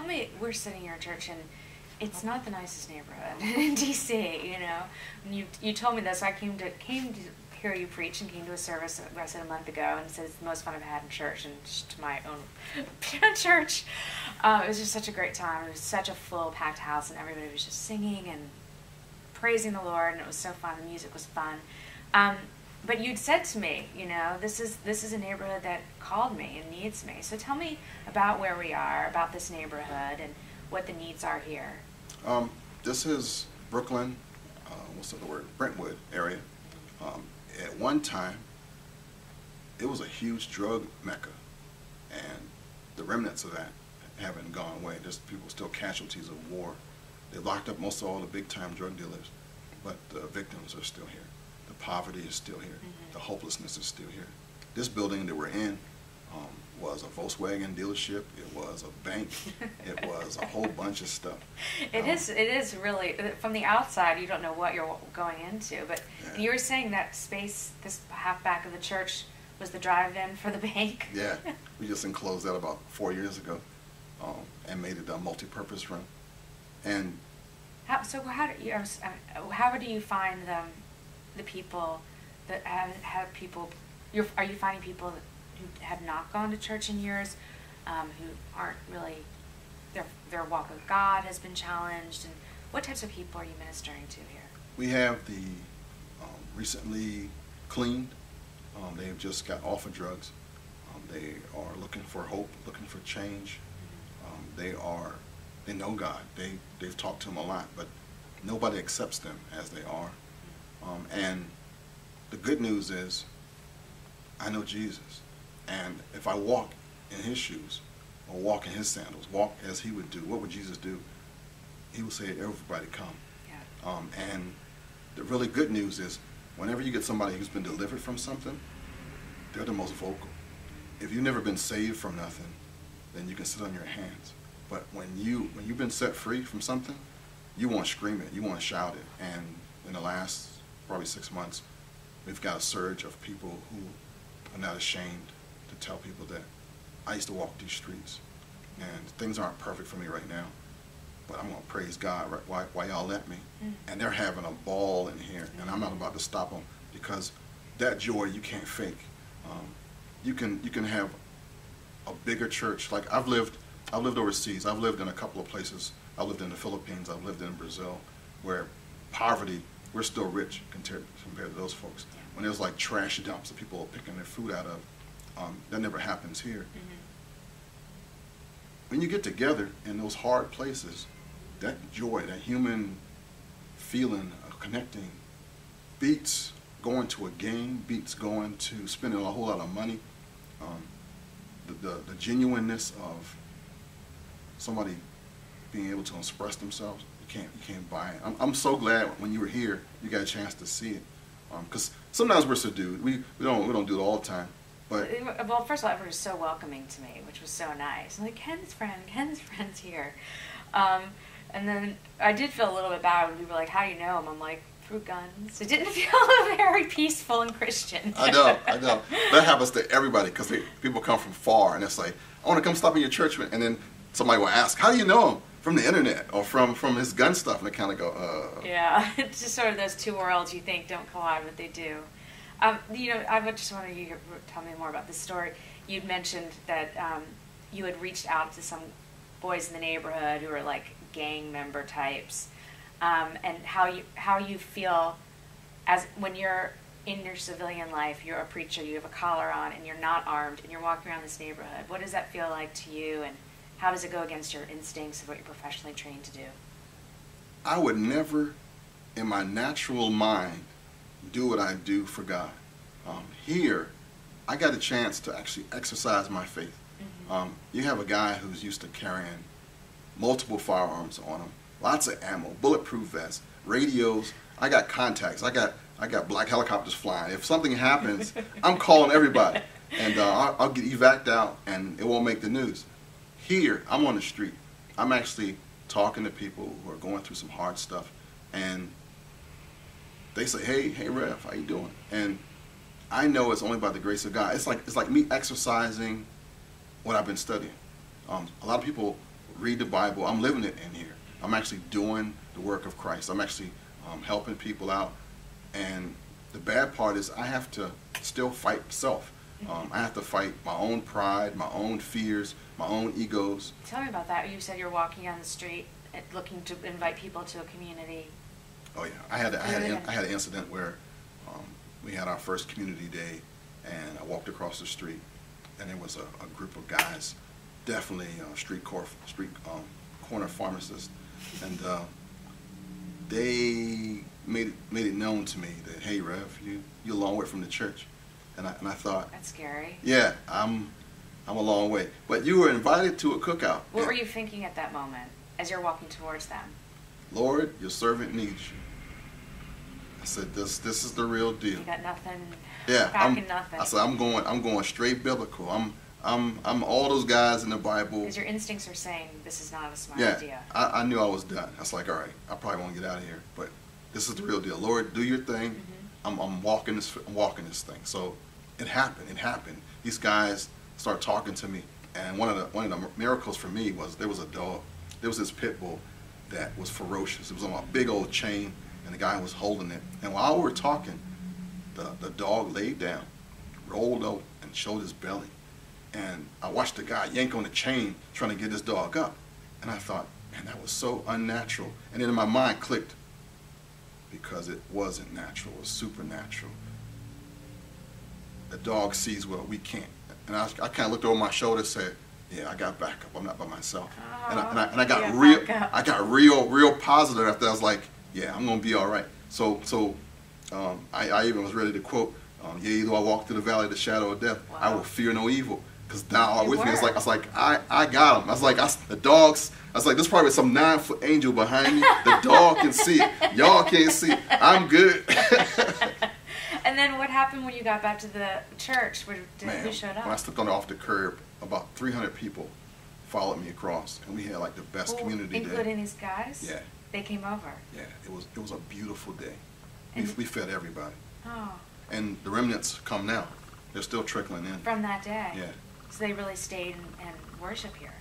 tell me, we're sitting here in church, and it's not the nicest neighborhood in DC. You know, and you told me this. I came to hear you preach and came to a service I said a month ago, and said it's the most fun I've had in church, and just to my own church. It was just such a great time. It was such a full, packed house, and everybody was just singing and praising the Lord, and it was so fun. The music was fun. But you'd said to me, you know, this is a neighborhood that called me and needs me. So tell me about where we are, about this neighborhood, and what the needs are here. This is Brooklyn, Brentwood area. At one time, it was a huge drug mecca, and the remnants of that haven't gone away. There's people still casualties of war. They locked up most of all the big-time drug dealers, but the victims are still here. The poverty is still here. Mm-hmm. The hopelessness is still here. This building that we're in was a Volkswagen dealership. It was a bank. It was a whole bunch of stuff. It is really, from the outside, you don't know what you're going into. But yeah. You were saying that space, this half back of the church, was the drive-in for the bank. Yeah, we just enclosed that about 4 years ago, and made it a multi-purpose room. And how do you find the people that have people? Are you finding people who have not gone to church in years, who aren't really, their walk with God has been challenged, and what types of people are you ministering to here? We have the recently cleaned. They have just got off of drugs. They are looking for hope, looking for change. They know God. They've talked to Him a lot, but nobody accepts them as they are. And the good news is, I know Jesus. And if I walk in His shoes, or walk in His sandals, walk as He would do, what would Jesus do? He would say, everybody come. Yeah. And the really good news is, whenever you get somebody who's been delivered from something, they're the most vocal. If you've never been saved from nothing, then you can sit on your hands. But when you've been set free from something, you want to scream it, you want to shout it. And in the last probably 6 months, we've got a surge of people who are not ashamed to tell people that I used to walk these streets, and things aren't perfect for me right now, but I'm going to praise God why y'all let me. And they're having a ball in here, and I'm not about to stop them, because that joy you can't fake. You can have a bigger church. Like I've lived overseas. I've lived in a couple of places. I've lived in the Philippines. I've lived in Brazil, where poverty, we're still rich compared to those folks. When there's like trash dumps that people are picking their food out of, that never happens here. Mm-hmm. When you get together in those hard places, that joy, that human feeling of connecting, beats going to a game, beats going to spending a whole lot of money. The genuineness of somebody being able to express themselves, you can't buy it. I'm so glad when you were here, you got a chance to see it. Because sometimes we're subdued. We don't do it all the time. But well, first of all, everyone was so welcoming to me, which was so nice. I'm like, Ken's friend's here. And then I did feel a little bit bad when people were like, how do you know him? I'm like, through guns. It didn't feel very peaceful and Christian. I know. That happens to everybody, because people come from far, and it's like, I want to come stop in your church, and then somebody will ask, how do you know him? From the internet, or from his gun stuff, and they kind of go, Yeah, it's just sort of those two worlds you think don't collide, but they do. You know, I just wanted you to tell me more about this story. You'd mentioned that you had reached out to some boys in the neighborhood who were like gang member types, and how you feel as when you're in your civilian life, you're a preacher, you have a collar on, and you're not armed, and you're walking around this neighborhood. What does that feel like to you, and how does it go against your instincts of what you're professionally trained to do? I would never, in my natural mind, do what I do for God. Here, I got a chance to actually exercise my faith. Mm-hmm. You have a guy who's used to carrying multiple firearms on him, lots of ammo, bulletproof vests, radios. I got contacts. I got black helicopters flying. If something happens, I'm calling everybody, and I'll get evac'd out, and it won't make the news. Here, I'm on the street. I'm actually talking to people who are going through some hard stuff, and they say, hey Rev, how you doing? And I know it's only by the grace of God. It's like me exercising what I've been studying. A lot of people read the Bible. I'm living it in here. I'm actually doing the work of Christ. I'm actually helping people out. And the bad part is I have to still fight self. I have to fight my own pride, my own fears, my own egos. Tell me about that. You said you're walking on the street looking to invite people to a community. Oh yeah, I had an incident where we had our first community day, and I walked across the street, and there was a group of guys, definitely street corner pharmacists, and they made it known to me that, hey Rev, you're a long way from the church, and I thought, that's scary. Yeah, I'm a long way, but you were invited to a cookout. What were you thinking at that moment as you're walking towards them? Lord, your servant needs you. I said, this is the real deal. You got nothing. Yeah, nothing. I said, I'm going straight biblical. I'm all those guys in the Bible. Because your instincts are saying this is not a smart yeah, idea. I knew I was done. I was like, all right, I probably won't get out of here, but this is the real deal. Lord, do your thing. I'm walking this thing. So it happened. These guys started talking to me, and one of the miracles for me was there was a dog. There was this pit bull that was ferocious. It was on a big old chain, and the guy was holding it. And while we were talking, the dog laid down, rolled out, and showed his belly. And I watched the guy yank on the chain trying to get this dog up. And I thought, man, that was so unnatural. And then in my mind clicked, because it wasn't natural, it was supernatural. The dog sees what we can't. And I kind of looked over my shoulder and said, yeah, I got backup. I'm not by myself. And I got real positive after. I was like, yeah, I'm gonna be all right. So I even was ready to quote, yea, though I walk through the valley of the shadow of death, wow, I will fear no evil, because thou art with me. I was like, I got him. I was like, the dogs. I was like, there's probably some 9-foot angel behind me. The dog can see it. Y'all can't see it. I'm good. And then what happened when you got back to the church? Who showed up? When I stepped off the curb, about 300 people followed me across, and we had like the best community day. Including these guys? Yeah. They came over? Yeah, it was a beautiful day. We fed everybody. Oh. And the remnants come now. They're still trickling in. From that day? Yeah. So they really stayed and worship here?